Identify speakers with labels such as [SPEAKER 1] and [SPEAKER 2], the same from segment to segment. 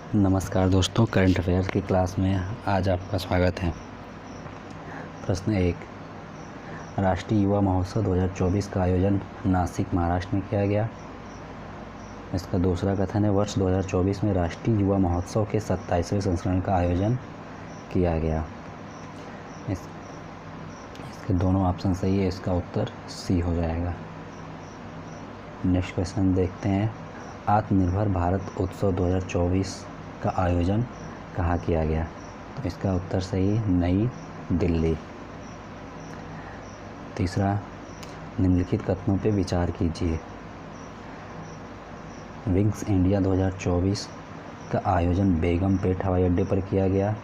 [SPEAKER 1] नमस्कार दोस्तों, current affairs की क्लास में आज आपका स्वागत है। प्रश्न 1, राष्ट्रीय युवा महोत्सव 2024 का आयोजन नासिक महाराष्ट्र में किया गया। इसका दूसरा कथन है, वर्ष 2024 में राष्ट्रीय युवा महोत्सव के 27वें संस्करण का आयोजन किया गया। इसके दोनों ऑप्शन सही है, इसका उत्तर सी हो जाएगा। नेक्स्ट क्वेश्चन देखते हैं, आत्मनिर्भर भारत उत्सव 2024 का आयोजन कहाँ किया गया। तो इसका उत्तर सही, नई दिल्ली। तीसरा, निम्नलिखित कथनों पे विचार कीजिए। विंग्स इंडिया 2024 का आयोजन बेगमपेट हवाई अड्डे पर किया गया।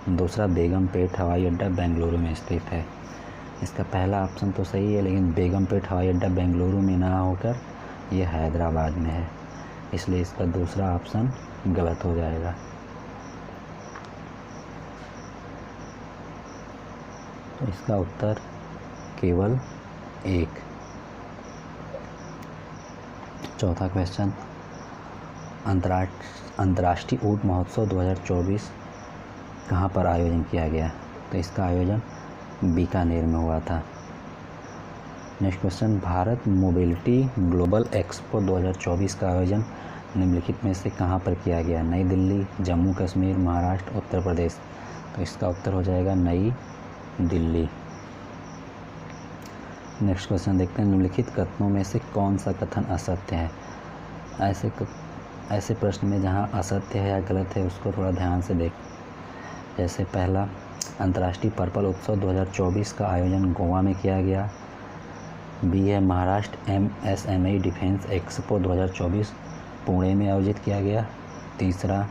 [SPEAKER 1] दूसरा, बेगमपेट हवाई अड्डा बेंगलुरु में स्थित है। इसका पहला ऑप्शन तो सही है, लेकिन बेगमपेट हवाई अड्डा बेंगलुरु में ना होकर यह हैदराबाद में है, इसलिए इसका दूसरा ऑप्शन गलत हो जाएगा। तो इसका उत्तर केवल 1। चौथा क्वेश्चन, अंतर्राष्ट्रीय ऊंट महोत्सव 2024 कहाँ पर आयोजन किया गया। तो इसका आयोजन बीकानेर में हुआ था। Next question, Bharat mobility global expo 2024 का आयोजन निम्नलिखित में से कहाँ पर किया गया। नई दिल्ली, जम्मू कश्मीर, महाराष्ट्र, उत्तर प्रदेश। तो इसका उत्तर हो जाएगा नई दिल्ली। नेक्स्ट क्वेश्चन देखते हैं, निम्नलिखित कथनों में से कौन सा कथन असत्य है। ऐसे प्रश्न में जहाँ असत्य है या गलत है उसको थोड़ा ध्यान से देख। जैसे पहला, अंतर्राष्ट्रीय पर्पल उत्सव 2024 का आयोजन गोवा में किया गया। बी है, Maharashtra MSME defence expo 2024 Pune में आयोजित किया गया। तीसरा,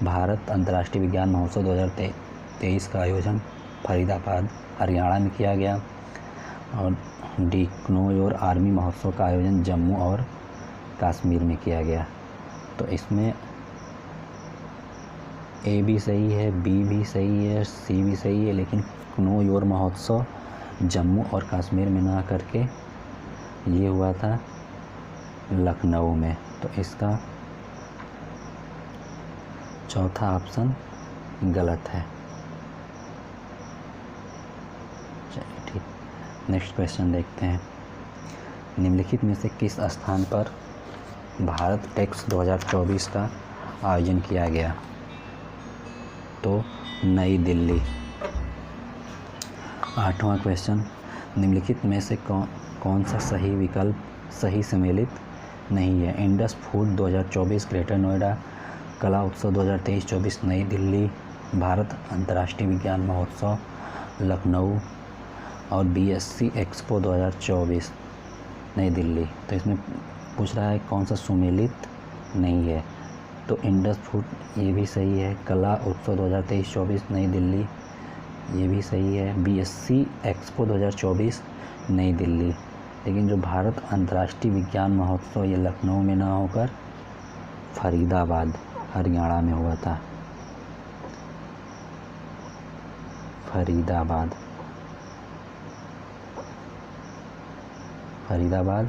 [SPEAKER 1] भारत अंतर्राष्ट्रीय विज्ञान महोत्सव 2023 का आयोजन फरीदाबाद हरियाणा में किया गया। और डी, क्नोयोर आर्मी महोत्सव का आयोजन जम्मू और कश्मीर में किया गया। तो इसमें ए भी सही है, बी भी सही है, सी भी सही है, लेकिन क्नोयोर महोत्सव जम्मू और कश्मीर में ना करके ये हुआ था लखनऊ में। तो इसका चौथा ऑप्शन गलत है। चलिए ठीक, नेक्स्ट क्वेश्चन देखते हैं, निम्नलिखित में से किस स्थान पर भारत टेक्स 2024 का आयोजन किया गया। तो नई दिल्ली। आठवां क्वेश्चन, निम्नलिखित में से कौन सा सही विकल्प सही सम्मिलित नहीं है। इंडस फूड 2024 ग्रेटर नोएडा, कला उत्सव 2023-24 नई दिल्ली, भारत अंतर्राष्ट्रीय विज्ञान महोत्सव लखनऊ और BSC एक्सपो 2024 नई दिल्ली। तो इसमें पूछ रहा है कौन सा सुमेलित नहीं है। तो इंडस फूड ये भी सही है, कला उत्सव 2023-24 नई दिल्ली ये भी सही है, BSC एक्सपो 2024 नई दिल्ली। लेकिन जो भारत अंतर्राष्ट्रीय विज्ञान महोत्सव ये लखनऊ में ना होकर फरीदाबाद हरियाणा में हुआ था। फरीदाबाद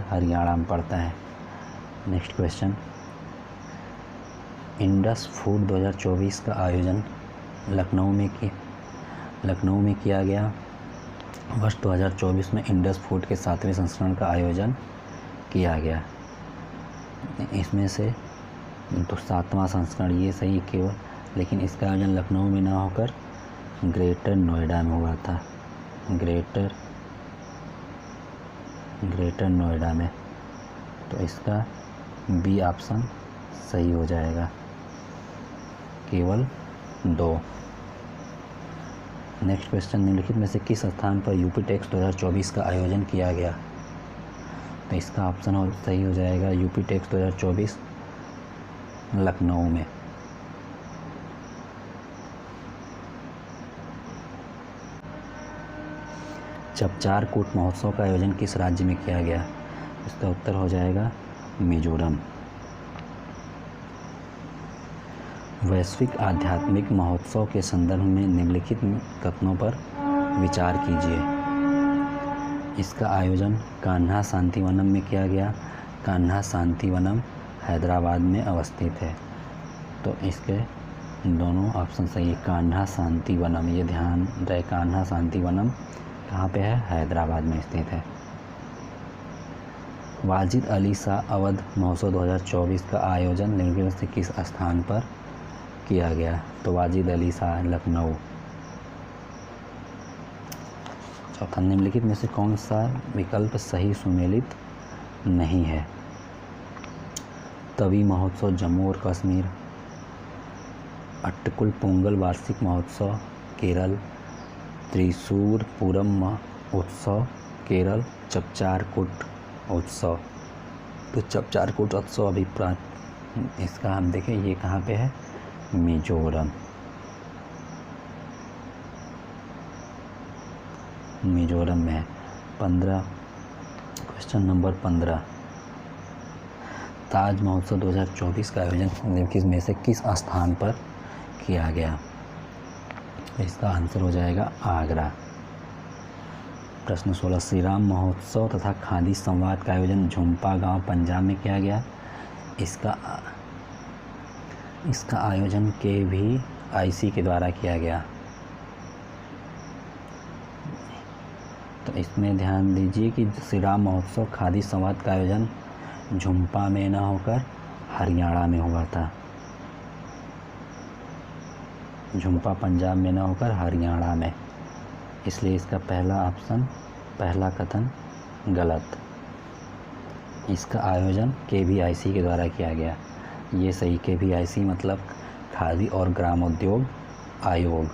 [SPEAKER 1] हरियाणा में पड़ता है। नेक्स्ट क्वेश्चन, इंडस फूड 2024 का आयोजन लखनऊ में किया गया। वर्ष 2024 में इंडस फूड के 7वें संस्करण का आयोजन किया गया। इसमें से तो 7वां संस्करण ये सही केवल, लेकिन इसका आयोजन लखनऊ में ना होकर ग्रेटर नोएडा में हुआ था। ग्रेटर नोएडा में। तो इसका बी ऑप्शन सही हो जाएगा, केवल 2। नेक्स्ट क्वेश्चन, निम्नलिखित में से किस स्थान पर यूपी टेक्स 2024 का आयोजन किया गया। तो इसका ऑप्शन सही हो जाएगा यूपी टेक्स 2024 लखनऊ में। चपचार कूट महोत्सव का आयोजन किस राज्य में किया गया। इसका उत्तर हो जाएगा मिजोरम। वैश्विक आध्यात्मिक महोत्सव के संदर्भ में निम्नलिखित कथनों पर विचार कीजिए। इसका आयोजन कान्हा शांतिवनम में किया गया। कान्हा शांतिवनम हैदराबाद में अवस्थित है। तो इसके दोनों ऑप्शन सही है। कान्हा शांति वनम, ये ध्यान रहे, कान्हा शांति वनम कहाँ पे है? हैदराबाद में स्थित है। वाजिद अली शाह अवध महोत्सव 2024 का आयोजन निम्नलिखित में से किस स्थान पर किया गया? तो वाजिद अली शाह लखनऊ। चौथा, निम्नलिखित में से कौन सा विकल्प सही सुमेलित नहीं है? तवी महोत्सव जम्मू और कश्मीर, अट्टकुल पोंगल वार्षिक महोत्सव केरल, त्रिशूर पूरम उत्सव केरल, चपचारकूट उत्सव। तो चपचारकूट उत्सव अभी इसका हम देखें ये कहाँ पे है? मिजोरम। मिजोरम में है। 15 क्वेश्चन नंबर 15, ताज महोत्सव 2024 का आयोजन निम्नलिखित में से किस स्थान पर किया गया? इसका आंसर हो जाएगा आगरा। प्रश्न 16, श्री राम महोत्सव तथा खादी संवाद का आयोजन झुम्पा गांव पंजाब में किया गया। इसका आयोजन KVIC के द्वारा किया गया। तो इसमें ध्यान दीजिए कि श्री राम महोत्सव खादी संवाद का आयोजन झुम्पा में न होकर हरियाणा में हुआ था। झुम्पा पंजाब में न होकर हरियाणा में, इसलिए इसका पहला कथन गलत। इसका आयोजन KVIC के द्वारा किया गया, ये सही। KVIC मतलब खादी और ग्रामोद्योग आयोग।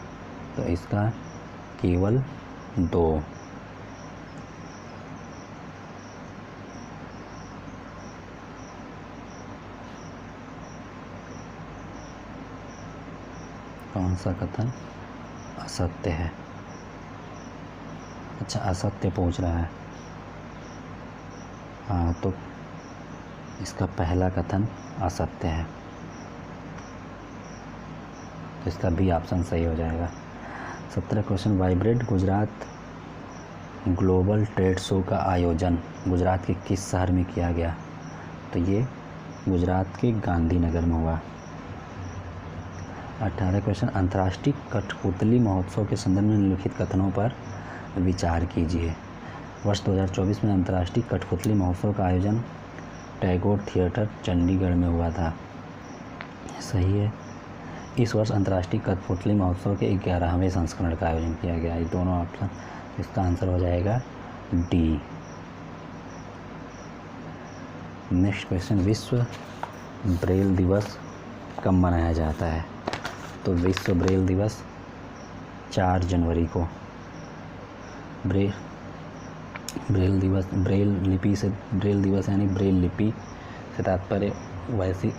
[SPEAKER 1] तो इसका केवल 2। कौन सा कथन असत्य है? अच्छा, असत्य पूछ रहा है। हाँ, तो इसका पहला कथन असत्य है, तो इसका भी ऑप्शन सही हो जाएगा। 17 question, vibrant Gujarat global trade show का आयोजन गुजरात के किस शहर में किया गया? तो ये गुजरात के गांधीनगर में हुआ। 18 क्वेश्चन, अंतर्राष्ट्रीय कठपुतली महोत्सव के संदर्भ में निम्नलिखित कथनों पर विचार कीजिए। वर्ष 2024 में अंतर्राष्ट्रीय कठपुतली महोत्सव का आयोजन टैगोर थिएटर चंडीगढ़ में हुआ था। सही है। इस वर्ष अंतर्राष्ट्रीय कठपुतली महोत्सव के 11वें संस्करण का आयोजन किया गया। ये दोनों ऑप्शन, इसका आंसर हो जाएगा डी। नेक्स्ट क्वेश्चन, विश्व ब्रेल दिवस कब मनाया जाता है? तो विश्व ब्रेल दिवस 4 जनवरी को। ब्रेल दिवस यानी ब्रेल लिपि से तात्पर्य वैसी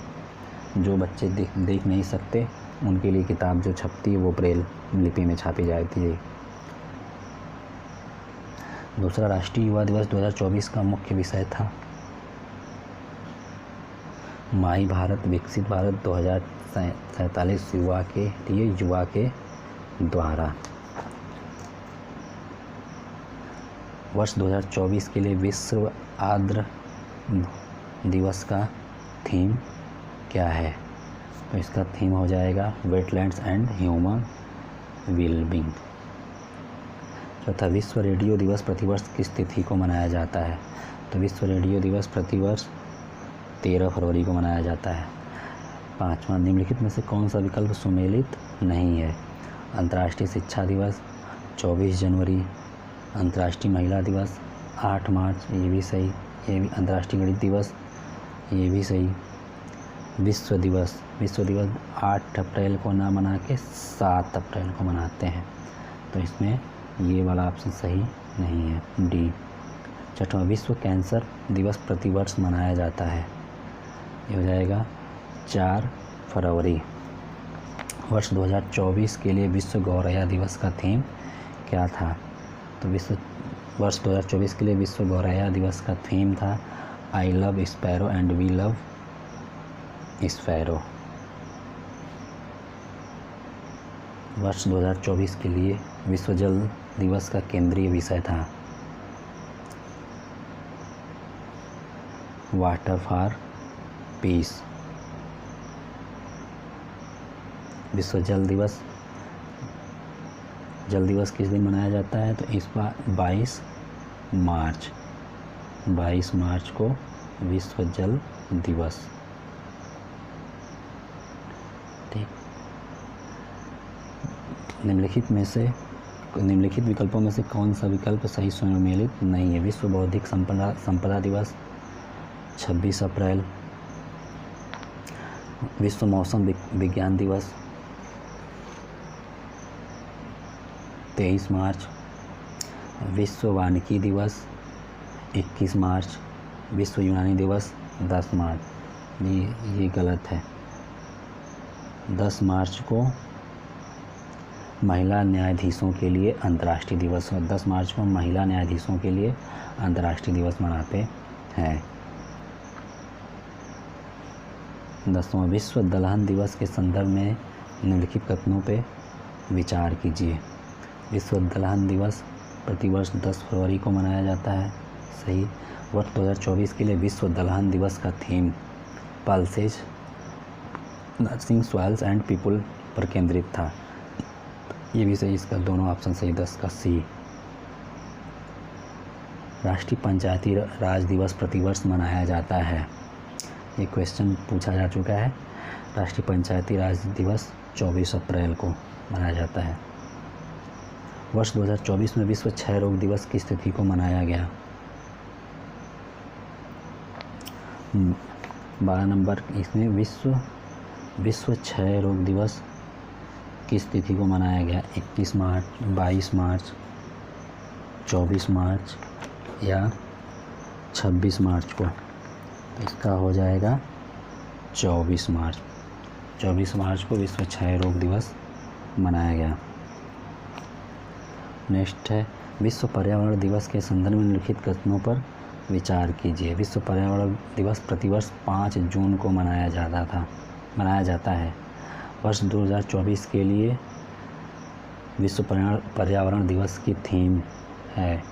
[SPEAKER 1] जो बच्चे देख नहीं सकते उनके लिए किताब जो छपती है वो ब्रेल लिपि में छापी जाती है। दूसरा, राष्ट्रीय युवा दिवस 2024 का मुख्य विषय था माई भारत विकसित भारत 2047 युवा के लिए युवा के द्वारा। वर्ष 2024 के लिए विश्व आर्द्र दिवस का थीम क्या है? तो इसका थीम हो जाएगा वेटलैंड्स एंड ह्यूमन वेलबींग। चौथा, विश्व रेडियो दिवस प्रतिवर्ष किस तिथि को मनाया जाता है? तो विश्व रेडियो दिवस प्रतिवर्ष 13 फरवरी को मनाया जाता है। 5वां, निम्नलिखित में से कौन सा विकल्प सुमेलित नहीं है? अंतर्राष्ट्रीय शिक्षा दिवस 24 जनवरी, अंतर्राष्ट्रीय महिला दिवस 8 मार्च, ये भी सही। ये भी अंतर्राष्ट्रीय गणित दिवस, ये भी सही। विश्व दिवस 8 अप्रैल को ना मना के 7 अप्रैल को मनाते हैं, तो इसमें ये वाला ऑप्शन सही नहीं है, डी। छठवां, विश्व कैंसर दिवस प्रतिवर्ष मनाया जाता है, ये हो जाएगा 4 फरवरी। वर्ष 2024 के लिए विश्व गौरैया दिवस का थीम क्या था? तो वर्ष 2024 के लिए विश्व गौरैया दिवस का थीम था I love sparrow and we love sparrow. वर्ष 2024 के लिए विश्व जल दिवस का केंद्रीय विषय था वाटर फॉर पीस। विश्व जल दिवस, जल दिवस किस दिन मनाया जाता है? तो इस बार 22 मार्च को विश्व जल दिवस। ठीक। निम्नलिखित विकल्पों में से कौन सा विकल्प सही सुमेलित नहीं है? विश्व बौद्धिक संपदा दिवस 26 अप्रैल, विश्व मौसम विज्ञान दिवस 23 मार्च, विश्व वानिकी दिवस 21 मार्च, विश्व यूनानी दिवस 10 मार्च। ये गलत है। 10 मार्च को महिला न्यायाधीशों के लिए अंतर्राष्ट्रीय दिवस है। 10 मार्च को महिला न्यायाधीशों के लिए अंतर्राष्ट्रीय दिवस मनाते हैं। 10वां विश्व दलहन दिवस के संदर्भ में निम्नलिखित कथनों पर विचार कीजिए। विश्व दलहन दिवस प्रतिवर्ष 10 फरवरी को मनाया जाता है। सही। वर्ष 2024 के लिए विश्व दलहन दिवस का theme pulses nursing soils and people पर केंद्रित था। ये भी सही, इसका दोनों ऑप्शन सही। 10 का सी। राष्ट्रीय पंचायती राज दिवस प्रतिवर्ष मनाया जाता है। ये क्वेश्चन पूछा जा चुका है। राष्ट्रीय पंचायती राज दिवस 24 अप्रैल को मनाया जाता है। वर्ष 2024 में विश्व क्षय रोग दिवस किस तिथि को मनाया गया? 12 नंबर इसमें विश्व क्षय रोग दिवस किस तिथि को मनाया गया? 21 मार्च, 22 मार्च, 24 मार्च या 26 मार्च को? तो इसका हो जाएगा 24 मार्च। 24 मार्च को विश्व क्षय रोग दिवस मनाया गया। नेक्स्ट है विश्व पर्यावरण दिवस के संदर्भ में निम्नलिखित कथनों पर विचार कीजिए। विश्व पर्यावरण दिवस प्रतिवर्ष 5 जून को मनाया जाता है। वर्ष 2024 के लिए विश्व पर्यावरण दिवस की थीम है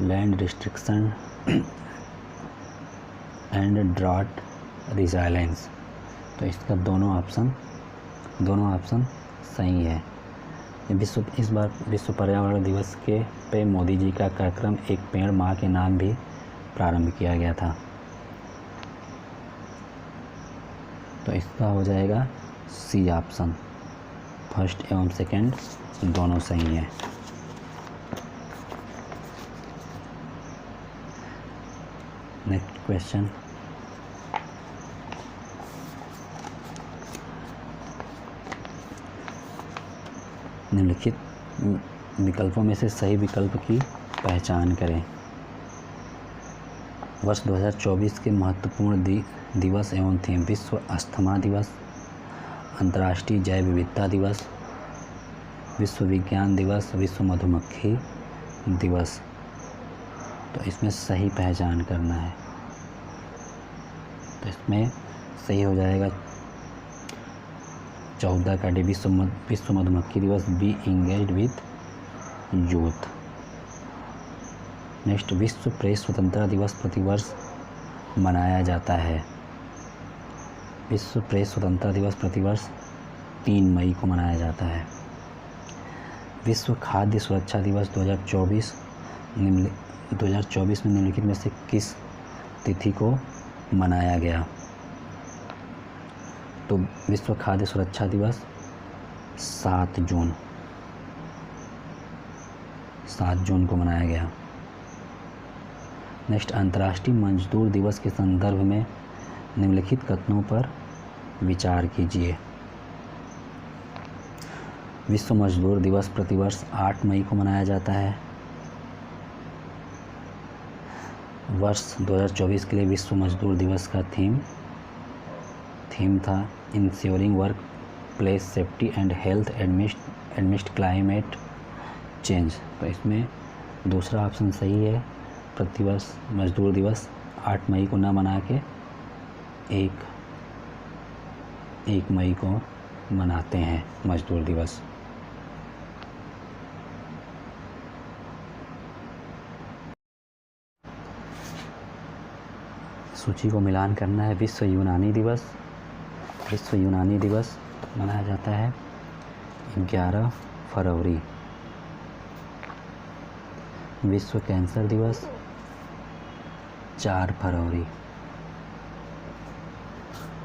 [SPEAKER 1] land restriction and drought resilience. तो इसका दोनों ऑप्शन सही है। इस बार विश्व पर्यावरण दिवस पे मोदी जी का कार्यक्रम एक पेड़ माँ के नाम भी प्रारंभ किया गया था। तो इसका हो जाएगा सी ऑप्शन। फर्स्ट एवं सेकंड दोनों सही हैं। Next question. निम्नलिखित विकल्पों में से सही विकल्प की पहचान करें। वर्ष 2024 के महत्वपूर्ण दिवस एवं थीम विश्व अस्थमा दिवस, अंतर्राष्ट्रीय जैव विविधता दिवस, विश्व विज्ञान दिवस, विश्व मधुमक्खी दिवस। तो इसमें सही पहचान करना है। तो इसमें सही हो जाएगा 14 का डी विश्व मधुमक्खी दिवस। Be engaged with youth. Next विश्व प्रेस स्वतंत्रता दिवस प्रतिवर्ष मनाया जाता है। विश्व प्रेस स्वतंत्रता दिवस प्रतिवर्ष 3 मई को मनाया जाता है। विश्व खाद्य सुरक्षा दिवस 2024 में निम्नलिखित में से किस तिथि को मनाया गया? तो विश्व खाद्य सुरक्षा दिवस 7 जून को मनाया गया। नेक्स्ट अंतर्राष्ट्रीय मजदूर दिवस के संदर्भ में निम्नलिखित कथनों पर विचार कीजिए। विश्व मजदूर दिवस प्रतिवर्ष 8 मई को मनाया जाता है। वर्ष 2024 के लिए विश्व मजदूर दिवस का थीम था इंश्योरिंग वर्क प्लेस safety and health amidst climate change. तो इसमें दूसरा ऑप्शन सही है। प्रतिवर्ष मजदूर दिवस 8 मई को न मना के 1 मई को मनाते हैं मजदूर दिवस। सूची को मिलान करना है। विश्व यूनानी दिवस मनाया जाता है 11 फरवरी। विश्व कैंसर दिवस 4 फरवरी।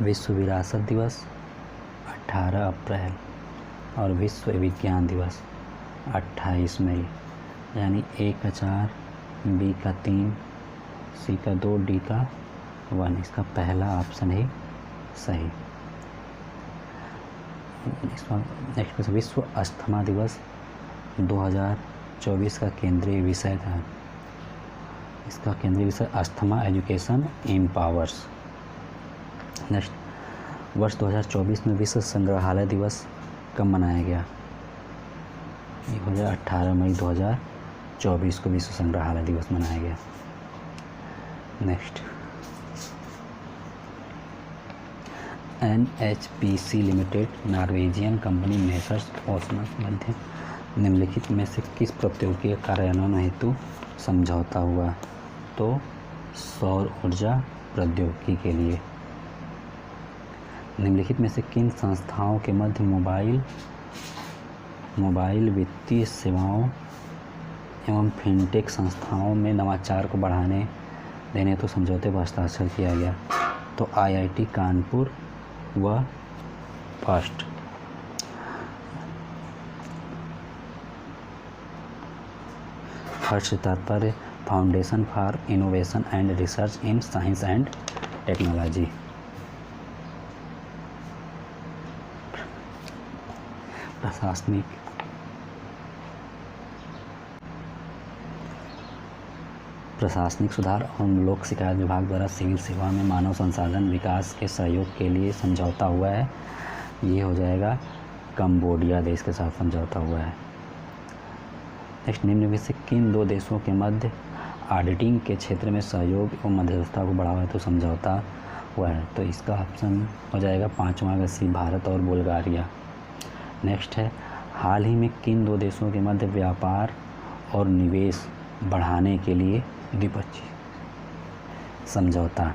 [SPEAKER 1] विश्व विरासत दिवस 18 अप्रैल और विश्व विज्ञान दिवस 28 मई। यानी A का 4, B का 3, C का 2, D का 1। इसका पहला ऑप्शन ही सही। नेक्स्ट, विश्व अस्थमा दिवस 2024 का केंद्रीय विषय था। इसका केंद्रीय विषय अस्थमा एजुकेशन एम्पावर्स। नेक्स्ट, वर्ष 2024 में विश्व संग्रहालय दिवस कब मनाया गया? 18 मई 2024 को विश्व संग्रहालय दिवस मनाया गया। Next, NHPC limited Norwegian company messrs ओसनस मध्य निम्नलिखित में से किस प्रौद्योगिकी कार्यान्वयन हेतु समझौता हुआ? तो सौर ऊर्जा प्रौद्योगिकी के लिए। निम्नलिखित में से किन संस्थाओं के मध्य मोबाइल वित्तीय सेवाओं एवं फिनटेक संस्थाओं में नवाचार को बढ़ाने देने हेतु समझौते पर हस्ताक्षर किया गया? तो IIT कानपुर व फर्स्ट से तात्पर्य foundation for innovation and research in science and technology. प्रशासनिक सुधार और लोक शिकायत विभाग द्वारा सिविल सेवा में मानव संसाधन विकास के सहयोग के लिए समझौता हुआ है। ये हो जाएगा कंबोडिया देश के साथ समझौता हुआ है। नेक्स्ट, निम्न में से किन दो देशों के मध्य ऑडिटिंग के क्षेत्र में सहयोग एवं मध्यस्थता को बढ़ावा हेतु समझौता हुआ है? तो इसका ऑप्शन हो जाएगा 5वां का C, भारत और बुल्गारिया। नेक्स्ट है, हाल ही में किन दो देशों के मध्य व्यापार और निवेश बढ़ाने के लिए द्विपक्षीय समझौता?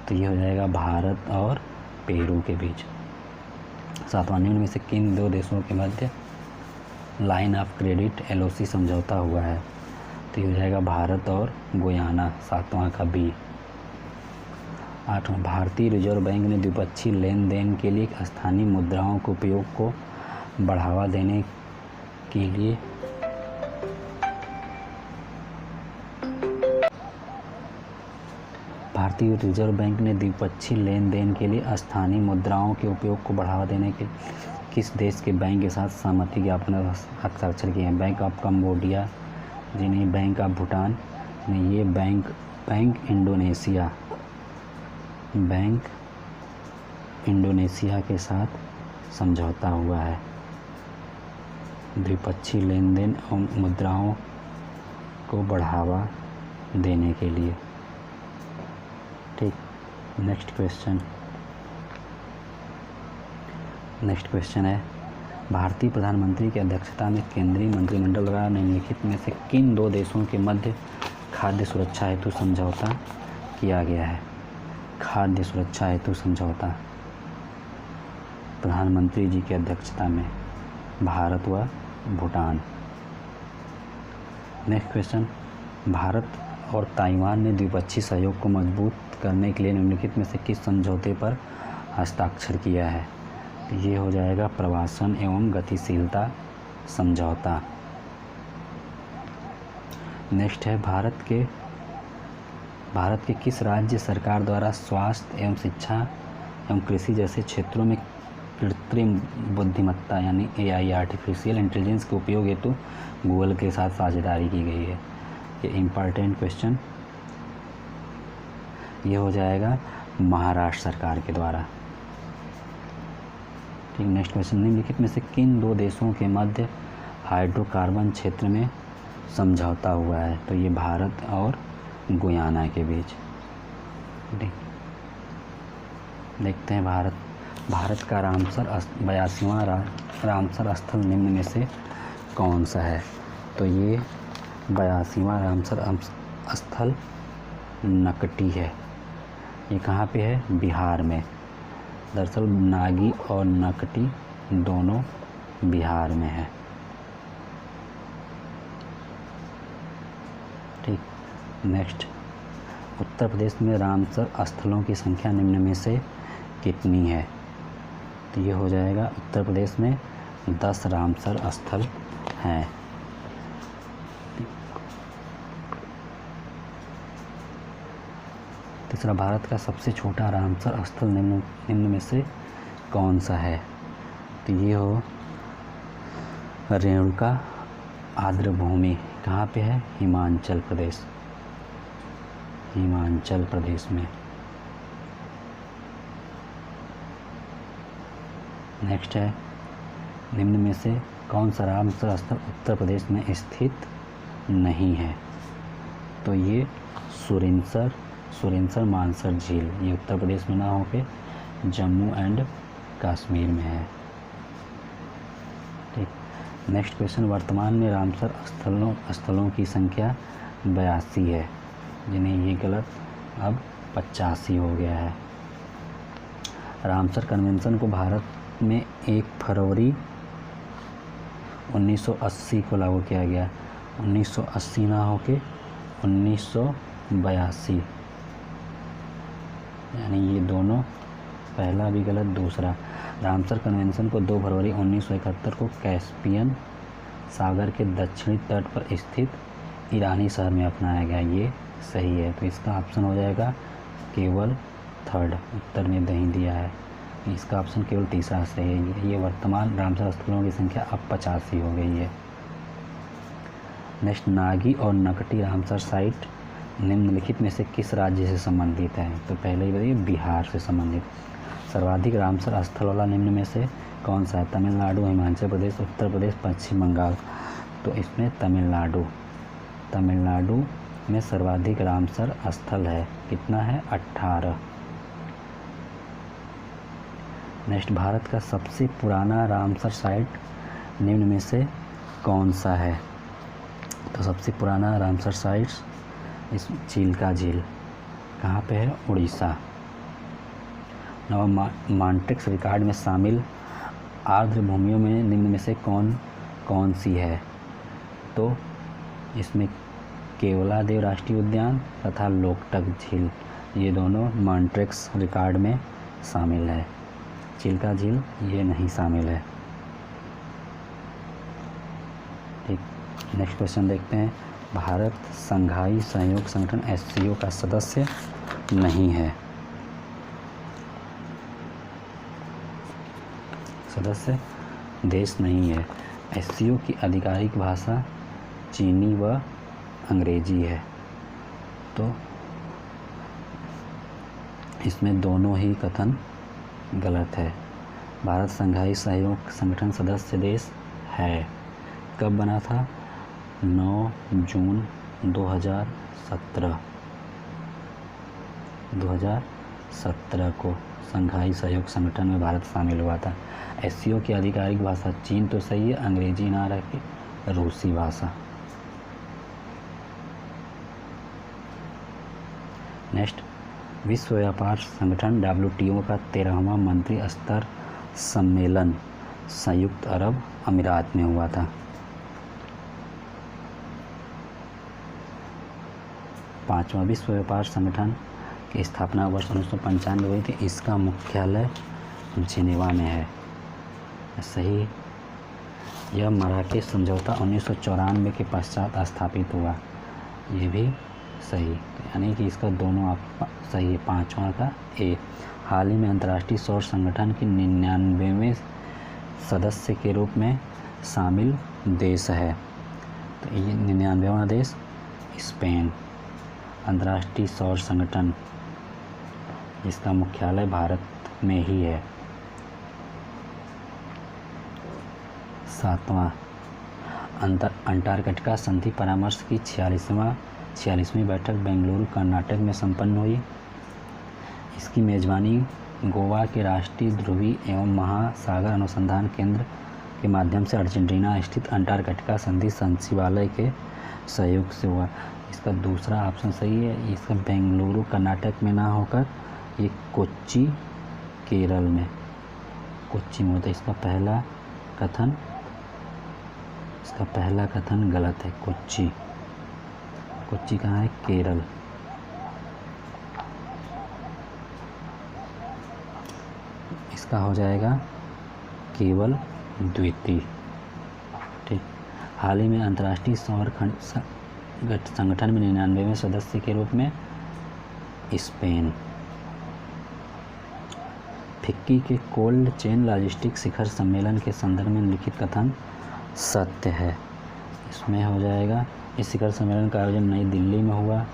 [SPEAKER 1] तो ये हो जाएगा भारत और पेरू के बीच। 7वां, निम्न में से किन दो देशों के मध्य लाइन ऑफ क्रेडिट LOC समझौता हुआ है? तो ये हो जाएगा भारत और गुयाना। 7वां का B। 8वां, भारतीय रिजर्व बैंक ने द्विपक्षीय लेन देन के लिए स्थानीय मुद्राओं के उपयोग को बढ़ावा देने के लिए भारतीय रिजर्व बैंक ने द्विपक्षीय लेन देन के लिए स्थानीय मुद्राओं के उपयोग को बढ़ावा देने के किस देश के बैंक के साथ सहमति ज्ञापन हस्ताक्षर किए हैं? बैंक ऑफ कंबोडिया जी नहीं, बैंक ऑफ भूटान नहीं, ये बैंक इंडोनेशिया के साथ समझौता हुआ है द्विपक्षीय लेन देन और मुद्राओं को बढ़ावा देने के लिए। ठीक, नेक्स्ट क्वेश्चन है, भारतीय प्रधानमंत्री की अध्यक्षता में केंद्रीय मंत्रिमंडल द्वारा निम्नलिखित में से किन दो देशों के मध्य खाद्य सुरक्षा हेतु समझौता किया गया है? खाद्य सुरक्षा हेतु समझौता प्रधानमंत्री जी की अध्यक्षता में भारत व भूटान। नेक्स्ट क्वेश्चन, भारत और ताइवान ने द्विपक्षीय सहयोग को मजबूत करने के लिए निम्नलिखित में से किस समझौते पर हस्ताक्षर किया है? ये हो जाएगा प्रवासन एवं गतिशीलता समझौता। नेक्स्ट है, भारत के किस राज्य सरकार द्वारा स्वास्थ्य एवं शिक्षा एवं कृषि जैसे क्षेत्रों में कृत्रिम बुद्धिमत्ता यानी AI आर्टिफिशियल इंटेलिजेंस के उपयोग हेतु गूगल के साथ साझेदारी की गई है? ये इम्पॉर्टेंट क्वेश्चन। ये हो जाएगा महाराष्ट्र सरकार के द्वारा। ठीक, नेक्स्ट क्वेश्चन, निम्नलिखित में से किन दो देशों के मध्य हाइड्रोकार्बन क्षेत्र में समझौता हुआ है? तो ये भारत और गुयाना के बीच। देखते हैं भारत का 82वां रामसर स्थल निम्न में से कौन सा है? तो ये 82वां रामसर स्थल नकटी है। ये कहाँ पे है? बिहार में। दरअसल नागी और नकटी दोनों बिहार में है। ठीक, नेक्स्ट, उत्तर प्रदेश में रामसर स्थलों की संख्या निम्न में से कितनी है? तो ये हो जाएगा उत्तर प्रदेश में 10 रामसर स्थल हैं। तीसरा, भारत का सबसे छोटा रामसर स्थल निम्न में से कौन सा है? तो ये हो रेणुका आर्द्रभूमि। कहाँ पे है? हिमाचल प्रदेश, हिमाचल प्रदेश में। नेक्स्ट है, निम्न में से कौन सा रामसर स्थल उत्तर प्रदेश में स्थित नहीं है? तो ये सुरिनसर मानसर झील, ये उत्तर प्रदेश में ना होके जम्मू एंड कश्मीर में है। ठीक, नेक्स्ट क्वेश्चन, वर्तमान में रामसर स्थलों की संख्या 82 है, जिन्हें ये गलत, अब 85 हो गया है। रामसर कन्वेंशन को भारत में 1 फरवरी 1980 को लागू किया गया। 1980 ना होके 1982, यानी ये दोनों, पहला भी गलत, दूसरा। रामसर कन्वेंशन को 2 फरवरी 1971 को कैस्पियन सागर के दक्षिणी तट पर स्थित ईरानी शहर में अपनाया गया। ये सही है, तो इसका ऑप्शन हो जाएगा केवल थर्ड, उत्तर में नहीं दिया है, इसका ऑप्शन केवल तीसरा सही है। ये वर्तमान रामसर स्थलों की संख्या अब 85 हो गई है। नेक्स्ट, नागी और नकटी रामसर साइट निम्नलिखित में से किस राज्य से संबंधित है? तो पहले ही बताइए, बिहार से संबंधित। सर्वाधिक रामसर स्थल वाला निम्न में से कौन सा है? तमिलनाडु, हिमाचल प्रदेश, उत्तर प्रदेश, पश्चिम बंगाल। तो इसमें तमिलनाडु में सर्वाधिक रामसर स्थल है। कितना है? 18। नेक्स्ट, भारत का सबसे पुराना रामसर साइट निम्न में से कौन सा है? तो सबसे पुराना रामसर साइट इस चिल्का झील, कहाँ पे है? उड़ीसा। मांट्रिक्स रिकॉर्ड में शामिल आर्द्र भूमियों में निम्न में से कौन सी है? तो इसमें केवलादेव राष्ट्रीय उद्यान तथा लोकटक झील, ये दोनों मांट्रिक्स रिकॉर्ड में शामिल है। चिल्का झील ये नहीं शामिल है। ठीक, नेक्स्ट क्वेश्चन देखते हैं। भारत संघाई सहयोग संगठन SCO का सदस्य नहीं है। सदस्य देश नहीं है। SCO की आधिकारिक भाषा चीनी व अंग्रेजी है। तो इसमें दोनों ही कथन गलत है। भारत संघाई सहयोग संगठन सदस्य देश है। कब बना था? 9 जून 2017 को संघाई सहयोग संगठन में भारत शामिल हुआ था। SCO की आधिकारिक भाषा चीन तो सही है, अंग्रेजी ना रह के रूसी भाषा। नेक्स्ट, विश्व व्यापार संगठन WTO का 13वां मंत्री स्तर सम्मेलन संयुक्त अरब अमीरात में हुआ था। 5वां विश्व व्यापार संगठन की स्थापना वर्ष 1995 में हुई थी। इसका मुख्यालय जिनेवा में है। सही। यह मराकेश समझौता 1994 के पश्चात स्थापित हुआ। ये भी सही, यानी कि इसका दोनों आप सही है। 5वां का ए। हाल ही में अंतर्राष्ट्रीय सौर संगठन के 99वें सदस्य के रूप में शामिल देश है। तो ये 99वां देश स्पेन। अंतर्राष्ट्रीय सौर संगठन, जिसका मुख्यालय भारत में ही है। 7वां, अंटार्कटिका संधि परामर्श की 46वीं बैठक बेंगलुरु कर्नाटक में संपन्न हुई। इसकी मेज़बानी गोवा के राष्ट्रीय ध्रुवी एवं महासागर अनुसंधान केंद्र के माध्यम से अर्जेंटीना स्थित अंटार्कटिका संधि सचिवालय के सहयोग से हुआ। इसका दूसरा ऑप्शन सही है। इसका बेंगलुरु कर्नाटक में ना होकर ये कोच्चि केरल में, कोच्चि में होता है। इसका पहला कथन गलत है। कोच्चि कहाँ है? केरल। इसका हो जाएगा केवल द्वितीय। ठीक। हाल ही में अंतर्राष्ट्रीय सौर संगठन में 99वें सदस्य के रूप में स्पेन। फिक्की के कोल्ड चेन लॉजिस्टिक शिखर सम्मेलन के संदर्भ में लिखित कथन सत्य है। इसमें हो जाएगा, इस शिखर सम्मेलन का आयोजन नई दिल्ली में हुआ।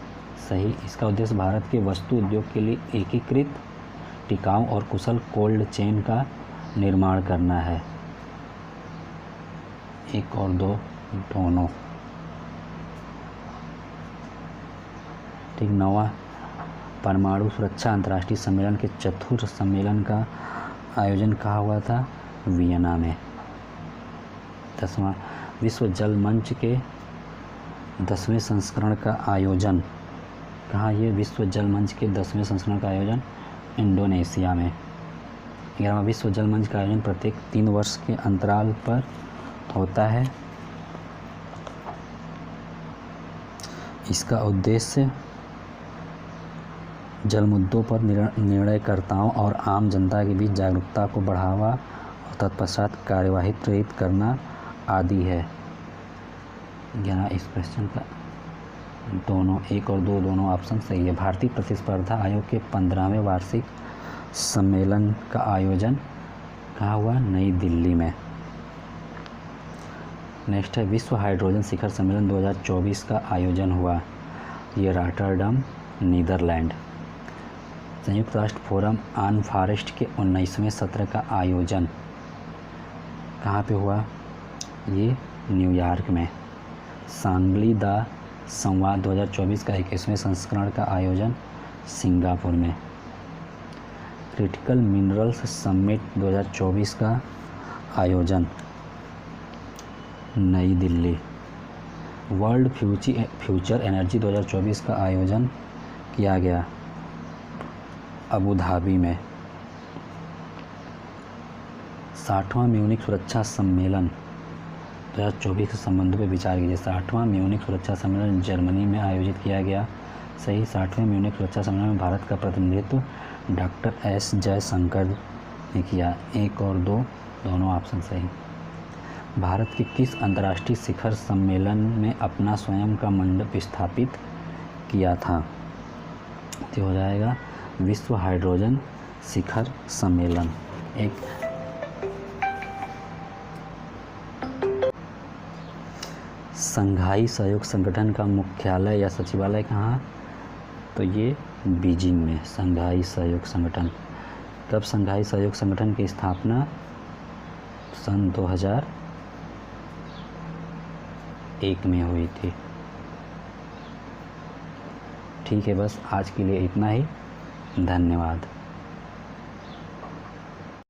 [SPEAKER 1] सही। इसका उद्देश्य भारत के वस्तु उद्योग के लिए एकीकृत, टिकाऊ और कुशल कोल्ड चेन का निर्माण करना है। 1 और 2 दोनों। ठीक। 9वां परमाणु सुरक्षा अंतर्राष्ट्रीय सम्मेलन के चतुर्थ सम्मेलन का आयोजन कहाँ हुआ था? वियना में। 10वां विश्व जल मंच के 10वें संस्करण का आयोजन कहाँ? ये विश्व जल मंच के 10वें संस्करण का आयोजन इंडोनेशिया में। 11वां विश्व जल मंच का आयोजन प्रत्येक 3 वर्ष के अंतराल पर होता है। इसका उद्देश्य जल मुद्दों पर निर्णयकर्ताओं और आम जनता के बीच जागरूकता को बढ़ावा और तत्पश्चात कार्यवाही प्रेरित करना आदि है। 11 इस क्वेश्चन का दोनों 1 और 2 दोनों ऑप्शन सही है। भारतीय प्रतिस्पर्धा आयोग के 15वें वार्षिक सम्मेलन का आयोजन कहाँ हुआ? नई दिल्ली में। नेक्स्ट है विश्व हाइड्रोजन शिखर सम्मेलन 2024 का आयोजन हुआ। ये रॉटरडम, नीदरलैंड। संयुक्त राष्ट्र फोरम ऑन फॉरेस्ट के 19वें सत्र का आयोजन कहाँ पे हुआ? ये न्यूयॉर्क में। सांगली दा संवाद 2024 का 21वें संस्करण का आयोजन सिंगापुर में। क्रिटिकल मिनरल्स समिट 2024 का आयोजन नई दिल्ली। वर्ल्ड फ्यूचर एनर्जी 2024 का आयोजन किया गया अबू धाबी में। 60वां म्यूनिख सुरक्षा सम्मेलन 2024 के संबंधों पर विचार कीजिए। 60वां म्यूनिख सुरक्षा सम्मेलन जर्मनी में आयोजित किया गया। सही। 60वें म्यूनिख सुरक्षा सम्मेलन में भारत का प्रतिनिधित्व डॉक्टर एस जयशंकर ने किया। 1 और 2 दोनों ऑप्शन सही। भारत के किस अंतर्राष्ट्रीय शिखर सम्मेलन में अपना स्वयं का मंडप स्थापित किया था? तो हो जाएगा विश्व हाइड्रोजन शिखर सम्मेलन। एक संघाई सहयोग संगठन का मुख्यालय या सचिवालय कहाँ? तो ये बीजिंग में। संघाई सहयोग संगठन। कब संघाई सहयोग संगठन की स्थापना? सन 2001 में हुई थी। ठीक है, बस आज के लिए इतना ही। धन्यवाद।